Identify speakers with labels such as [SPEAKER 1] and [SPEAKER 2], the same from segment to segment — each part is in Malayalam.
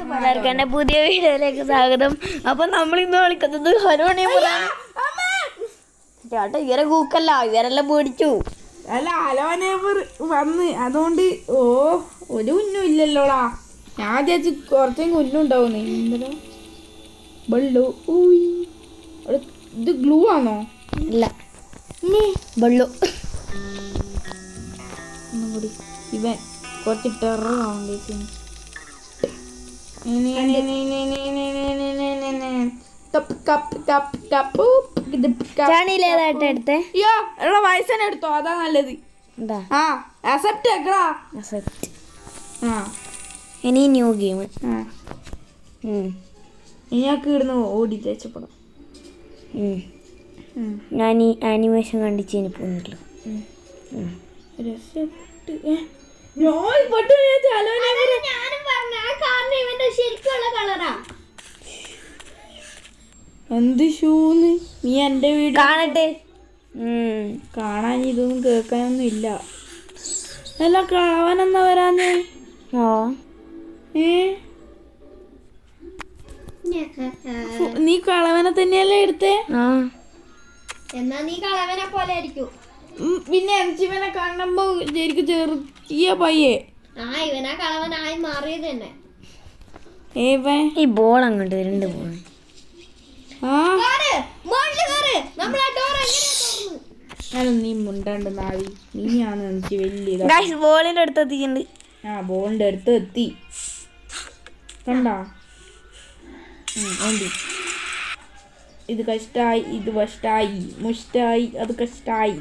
[SPEAKER 1] എല്ലാവർക്കും എന്റെ പുതിയ വീഡിയോയിലേക്ക് സ്വാഗതം. അപ്പൊ നമ്മളിന്ന് കളിക്കുന്നത് ചേട്ടാ ഇവരെ കൂക്കല്ല, ഇവരെല്ലാം പേടിച്ചു.
[SPEAKER 2] അല്ല അലോനേബർ വന്ന് അതുകൊണ്ട് ഒരു കുഞ്ഞും ഇല്ലല്ലോടാ. ഞാൻ ചേച്ചി കുറച്ചും കുഞ്ഞുണ്ടാവുന്നു. ഇന്നലെ ബള്ളു ഇത് ഗ്ലൂ ആണോ?
[SPEAKER 1] ഇല്ല ബള്ളു.
[SPEAKER 2] ഒന്നും കൂടി ഇവൻ കുറച്ച് ടെറർ ആവും ചേച്ചി. വയസ്സനെ എടുത്തോ, അതാ നല്ലത്.
[SPEAKER 1] ഇനി ന്യൂ ഗെയിം
[SPEAKER 2] ഇനിയൊക്കെ ഇടുന്നു ഓടി രക്ഷപ്പെടാം.
[SPEAKER 1] ഞാൻ ഈ ആനിമേഷൻ കണ്ടിച്ച് ഇനി പോകുന്നില്ല.
[SPEAKER 2] എന്ത് ഷൂന്ന് നീ എന്റെ വീട്
[SPEAKER 1] കാണട്ടെ.
[SPEAKER 2] കാണാൻ ഇതൊന്നും കേൾക്കാനൊന്നും ഇല്ല. അല്ല കളവനെന്നാ വരാന്ന്? നീ കളവനെ തന്നെയല്ലേ എടുത്തേ?
[SPEAKER 3] എന്നാ നീ കളവനെ പോലെ ആയിരിക്കും.
[SPEAKER 2] പിന്നെ ഇവനെ കാണുമ്പോ ശരിക്കും ചെറിയ പയ്യേ.
[SPEAKER 3] ഇവനാ കളവനായി മാറിയത് തന്നെ.
[SPEAKER 1] ഈ ബോൾ അങ്ങോട്ട് രണ്ട് ബോൾ.
[SPEAKER 2] നീ മുണ്ടാണ്ട് നാവി, നീയാണ് എനിക്ക് വലിയ
[SPEAKER 1] ബോളിന്റെ അടുത്ത് എത്തിയിട്ടുണ്ട്.
[SPEAKER 2] ബോളിന്റെ അടുത്ത് എത്തി കണ്ടാ. ഓണ്ടി ഇത് കഷ്ടായി, ഇത് വഷ്ടായി, മുഷ്ടായി, അത് കഷ്ടായി.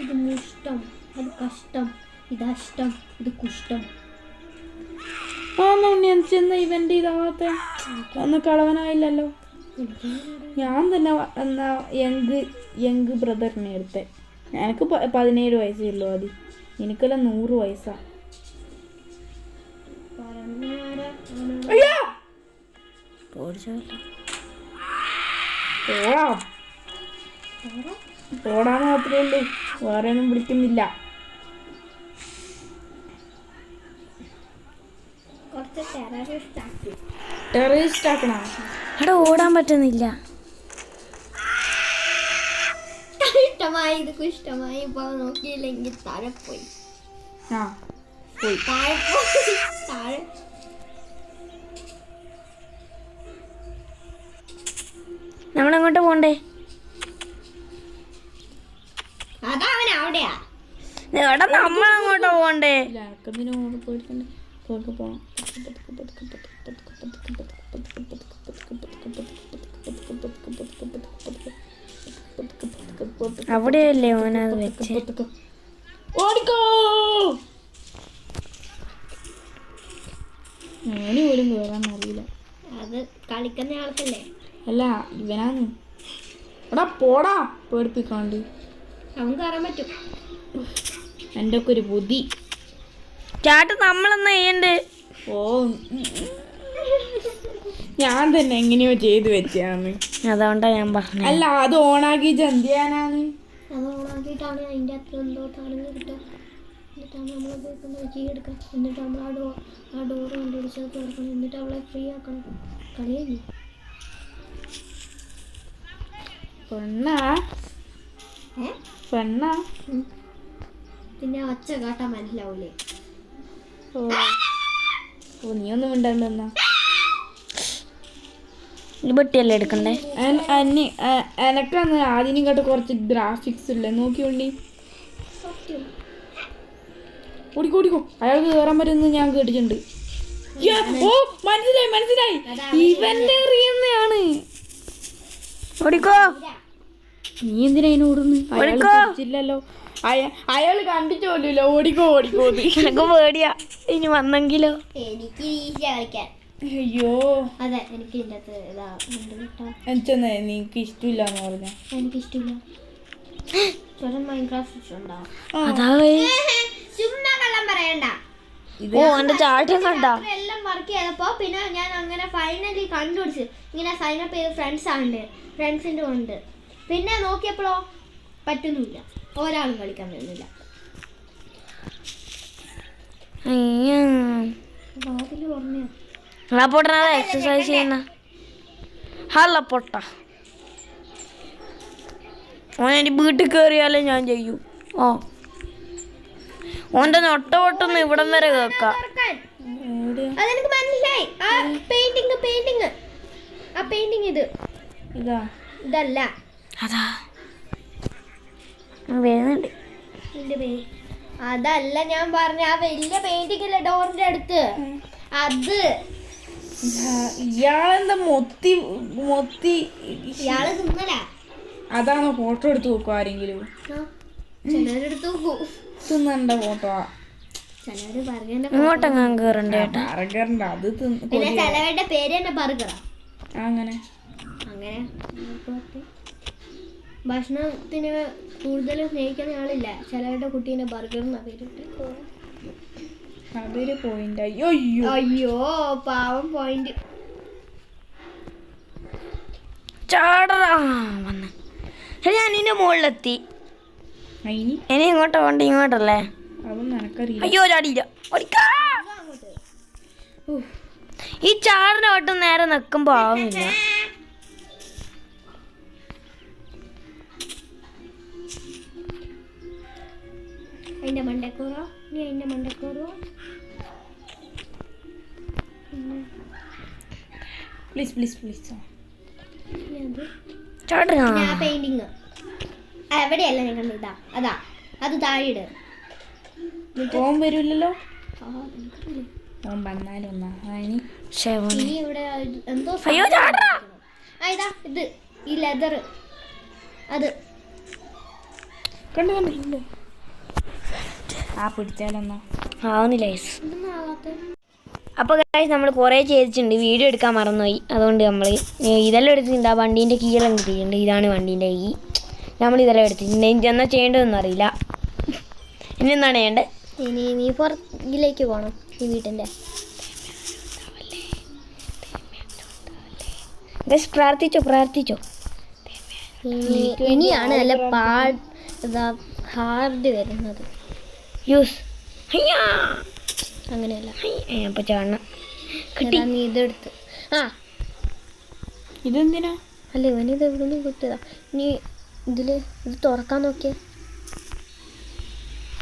[SPEAKER 3] ഇത് മുഷ്ടം, അത് കഷ്ടം, ഇത് അഷ്ടം, ഇത് കുഷ്ടം.
[SPEAKER 2] ചെന്ന ഇവന്റെ ഇതാവാത്ത ഒന്ന് കളവനായില്ലല്ലോ. ഞാൻ തന്നെ എന്നാ യങ് ബ്രദറിനെ എടുത്തേ. എനിക്ക് 17 വയസ്സേ ഉള്ളൂ. അത് എനിക്കെല്ലാം 100 വയസ്സാ. പോടാന്ന് മാത്രമേ ഉള്ളൂ, വേറെ ഒന്നും വിളിക്കുന്നില്ല. ടെററിസ്റ്റ് ആക്കണ
[SPEAKER 1] അവിടെ ഓടാൻ പറ്റുന്നില്ല.
[SPEAKER 3] ഇഷ്ടമായി, ഇത് ഇഷ്ടമായി. ഇപ്പൊ നോക്കിയില്ലെങ്കിൽ താഴെ പോയി. താഴെ
[SPEAKER 1] നമ്മളെങ്ങോട്ട് പോണ്ടേ?
[SPEAKER 3] അതാ അവൻ അവിടെയാ.
[SPEAKER 1] എവിടെ നമ്മളെങ്ങോട്ടാ പോണ്ടേ? അവിടെയല്ലേ ഓനത് വെച്ച്.
[SPEAKER 2] ഓടിക്കോ. ഞാന് പോലും കേറാൻ അറിയില്ല.
[SPEAKER 3] അത് കളിക്കുന്ന ആൾക്കല്ലേ.
[SPEAKER 2] അല്ല ഇവനാന്ന്. എടാ പോടാ, പേടിപ്പിക്കാണ്ട്.
[SPEAKER 3] അവൻ കയറാൻ പറ്റും.
[SPEAKER 2] എൻ്റെ ഒക്കെ ഒരു ബുദ്ധി.
[SPEAKER 1] ചാട്ട് നമ്മളെന്നാ ചെയ്യണ്ടേ?
[SPEAKER 2] ഞാൻ തന്നെ എങ്ങനെയോ ചെയ്ത് വെച്ചാന്ന്.
[SPEAKER 1] അതുകൊണ്ടാ ഞാൻ പറഞ്ഞത്.
[SPEAKER 2] അല്ല അത് ഓണാക്കി എന്തിയാനാണ്?
[SPEAKER 3] അത് ഓണാക്കിയിട്ടാണ് അതിൻ്റെ അത്ര എന്തോ തടഞ്ഞ് കിട്ടുക. എന്നിട്ടാണ് നമ്മൾ പോയി എടുക്കാം. എന്നിട്ട് നമ്മൾ ആ ഡോറ് കണ്ടുപിടിച്ചത് തുറക്കണം. എന്നിട്ട് അവളെ ഫ്രീ ആക്കണം. കളിയല്ലേ
[SPEAKER 2] പെണ്ണാ.
[SPEAKER 3] പിന്നെ ഒച്ച കാട്ടാൻ മനസ്സിലാവൂലേ?
[SPEAKER 2] നീ ഒന്നും മിണ്ടാണ്ടെന്നാ.
[SPEAKER 1] പെട്ടിയല്ലേ എടുക്കണ്ടേ?
[SPEAKER 2] എനക്കന്ന് ആദ്യം കേട്ട് കുറച്ച് ഗ്രാഫിക്സ് ഇല്ലേ, നോക്കിയോണ്ടി. ഓടിക്കോ, അയാൾക്ക് കയറാൻ പറ്റുമെന്ന് ഞാൻ കേട്ടിട്ടുണ്ട്. മനസ്സിലായി ഇവന്റെ അറിയുന്നതാണ്.
[SPEAKER 1] ഓടിക്കോ.
[SPEAKER 2] നീ എന്തിനാ അതിന് ഓടുന്നു? അയാളില്ലല്ലോ, അയാൾ കണ്ടിച്ചോല്ലോ. ഓടിക്കോ.
[SPEAKER 1] എനക്ക് പേടിയാ ഇനി വന്നെങ്കിലോ.
[SPEAKER 3] എനിക്ക് ഈസിയാ കളിക്കാൻ.
[SPEAKER 2] അയ്യോ
[SPEAKER 3] അതെ, എനിക്ക്
[SPEAKER 2] നിനക്ക് ഇഷ്ടമില്ലാന്ന് പറഞ്ഞ.
[SPEAKER 3] എനിക്കിഷ്ടമില്ല. മൈൻക്രാഫ്റ്റ് ഉണ്ടോ? ചുമ്മാ കള്ളം പറയണ്ട.
[SPEAKER 1] എന്റെ ചാട്ടം കണ്ട
[SPEAKER 3] എല്ലാം വർക്ക് ചെയ്തപ്പോ പിന്നെ ഞാൻ അങ്ങനെ ഫൈനലി കണ്ടുപിടിച്ച് ഇങ്ങനെ സൈനപ്പ് ചെയ്ത് ഫ്രണ്ട്സിന്റെ ഉണ്ട്. പിന്നെ നോക്കിയപ്പോഴോ പറ്റുന്നില്ല, ഒരാളും കളിക്കാൻ പറ്റുന്നില്ല. വാതിൽ പറഞ്ഞോ
[SPEAKER 1] ആ പൊട്ടനാ എക്സസൈസ് ചെയ്യുന്ന ഹല്ല പൊട്ട ഓൻ എൻ്റെ വീട്ടിൽ കയറിയാലേ ഞാൻ ചെയ്യൂ. ഓ ഓൻ്റെ നൊട്ട പൊട്ടൊന്ന് ഇവിടം വരെ കേൾക്കാം.
[SPEAKER 3] അതെനിക്ക് മനസ്സിലായി. ആ പെയിന്റിങ് ആ പെയിന്റിങ് ഇതല്ല.
[SPEAKER 1] അതാ വരുന്നുണ്ട്.
[SPEAKER 3] അതല്ല ഞാൻ പറഞ്ഞ ആ വലിയ പെയിന്റിങ് ഇല്ല ഡോറിന്റെ അടുത്ത്. അത്
[SPEAKER 2] ഇയാളെന്താ മൊത്തി
[SPEAKER 3] ഇയാള് തിന്നല.
[SPEAKER 2] അതാണോ ഫോട്ടോ എടുത്ത് നോക്കും ആരെങ്കിലും?
[SPEAKER 3] ചിലരെടുത്ത് നോക്കൂ.
[SPEAKER 2] തിന്നണ്ട ഫോട്ടോ
[SPEAKER 3] ചിലര് ബർഗറിന്റെ
[SPEAKER 1] ഇങ്ങോട്ടെങ്ങാൻ കയറണ്ട ചേട്ടാ.
[SPEAKER 2] ബർഗറിന്റെ അത്
[SPEAKER 3] പിന്നെ ചിലവരുടെ പേര് തന്നെ ബർഗറാ.
[SPEAKER 2] അങ്ങനെ
[SPEAKER 3] ഭക്ഷണത്തിന് കൂടുതൽ സ്നേഹിക്കുന്ന ആളില്ല. ചിലവരുടെ കുട്ടീനെ ബർഗറിനാ പേരിട്ട്.
[SPEAKER 2] അതൊരു പോയിന്റ്.
[SPEAKER 3] അയ്യോ പാവം പോയിന്റ്.
[SPEAKER 1] ചാടറാ വന്ന് ഞാൻ ഇതിന്റെ മുകളിലെത്തി. ഇനി ഇങ്ങോട്ടാ വേണ്ട? ഇങ്ങോട്ടല്ലേ?
[SPEAKER 2] അതൊന്നും എനക്കറിയില്ല.
[SPEAKER 1] അയ്യോ ചാടിയില്ല. ഈ ചാടിന്റെ വട്ടം നേരെ നിൽക്കുമ്പോ ആവുന്നില്ല.
[SPEAKER 3] അതിന്റെ മണ്ടക്കൂറോ നീ അതിന്റെ മണ്ടക്കൂറോ
[SPEAKER 2] പ്ലീസ്
[SPEAKER 1] ചാടറാ.
[SPEAKER 3] ആ പെയിന്റിങ് എവിടെയല്ല ഞാൻ കണ്ടു. അതാ അത് താഴെ
[SPEAKER 2] ഓൻ വരൂല്ലല്ലോ. ഓൻ വന്നാലും
[SPEAKER 3] ഇനി ഇവിടെ എന്തോ
[SPEAKER 1] അയ്യോ ചാടറാ.
[SPEAKER 3] ഇതാ ഇത് ഈ ലെതർ അത്
[SPEAKER 2] കണ്ടില്ലേ? ആ പിടിച്ചാലെന്നോ
[SPEAKER 1] ആവുന്നില്ല.
[SPEAKER 3] ഇതൊന്നും ആവാത്ത.
[SPEAKER 1] അപ്പോൾ ഗൈസ് നമ്മൾ കുറേ ചെയ്തിട്ടുണ്ട്, വീഡിയോ എടുക്കാൻ മറന്നുപോയി. അതുകൊണ്ട് നമ്മൾ ഇതെല്ലാം എടുത്തിട്ടുണ്ട്. ആ വണ്ടീൻ്റെ കീഴെല്ലാം കിട്ടിയിട്ടുണ്ട്. ഇതാണ് വണ്ടീൻ്റെ കീ. നമ്മൾ ഇതെല്ലാം എടുത്തിട്ടുണ്ട്. ഇനി എന്നാൽ ചെയ്യേണ്ടതെന്ന് അറിയില്ല. ഇനി എന്താണ് ചെയ്യേണ്ടത്?
[SPEAKER 3] ഇനി നീ പുറകിലേക്ക് പോകണം ഈ വീട്ടിൻ്റെ.
[SPEAKER 1] ഗൈസ് പ്രാർത്ഥിച്ചോ.
[SPEAKER 3] ഇനിയാണ് നല്ല ഹാർഡ് വരുന്നത്.
[SPEAKER 1] യൂസ്
[SPEAKER 3] അങ്ങനെയല്ല.
[SPEAKER 1] അപ്പോൾ ചാടണം. കിട്ടി.
[SPEAKER 3] നീ ഇതെടുത്ത്.
[SPEAKER 2] ഇതെന്തിനാ?
[SPEAKER 3] അല്ല ഇവനിത് എവിടെ നിന്ന് കിട്ടിയതാ. ഇനി ഇത് തുറക്കാൻ നോക്കിയേ.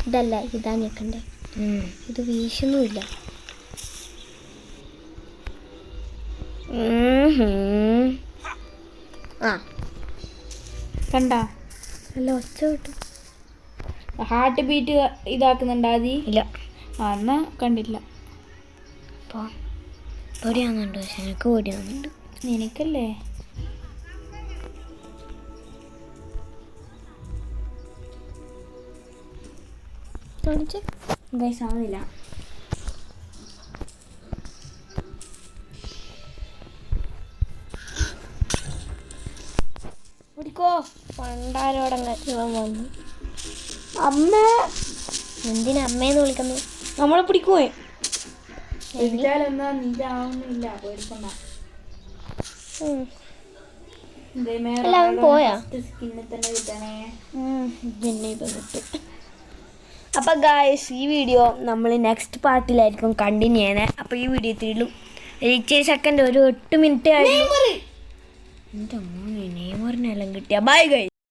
[SPEAKER 3] ഇതല്ല ഇതാ ഞെക്കണ്ടേ. ഇത് വീശുന്നുമില്ല.
[SPEAKER 2] കണ്ടാ?
[SPEAKER 3] നല്ല ഒച്ച കിട്ടും.
[SPEAKER 2] ഹാർട്ട് ബീറ്റ് ഇതാക്കുന്നുണ്ടാ?
[SPEAKER 1] ഇല്ല.
[SPEAKER 2] എന്നാ കണ്ടില്ല.
[SPEAKER 1] അപ്പോൾ പേടിയാവുന്നുണ്ട്. പക്ഷെ എനിക്ക് പേടിയാവുന്നുണ്ട്.
[SPEAKER 2] നിനക്കല്ലേ? ഗൈസ് ആവുന്നില്ല.
[SPEAKER 1] ഓടിക്കോ. പണ്ടാരോടങ്ങ് ഇവൻ വന്നു.
[SPEAKER 3] അമ്മ എന്തിനാ അമ്മയെന്ന് വിളിക്കുന്നു?
[SPEAKER 1] നമ്മളെ പിടിക്കുമോ?
[SPEAKER 2] പിടിച്ചാലെന്നാ നീതാവുന്നില്ല. പേടിക്കണ്ട.
[SPEAKER 3] എല്ലാവരും പോയാ?
[SPEAKER 2] സ്കിന്നിൽ തന്നെ കിട്ടണേ.
[SPEAKER 1] പിന്നെ ഇപ്പം കിട്ടും. അപ്പോൾ ഗായ്സ് ഈ വീഡിയോ നമ്മൾ നെക്സ്റ്റ് പാർട്ടിലായിരിക്കും കണ്ടിന്യൂ ചെയ്യണേ. അപ്പോൾ ഈ വീഡിയോ ഇത്തിരി 8 സെക്കൻഡ്, ഒരു 8 മിനിറ്റ് ആയിരുന്നു. എൻ്റെ മോനെ നെയ്മറിനെല്ലാം കിട്ടിയ. Bye guys.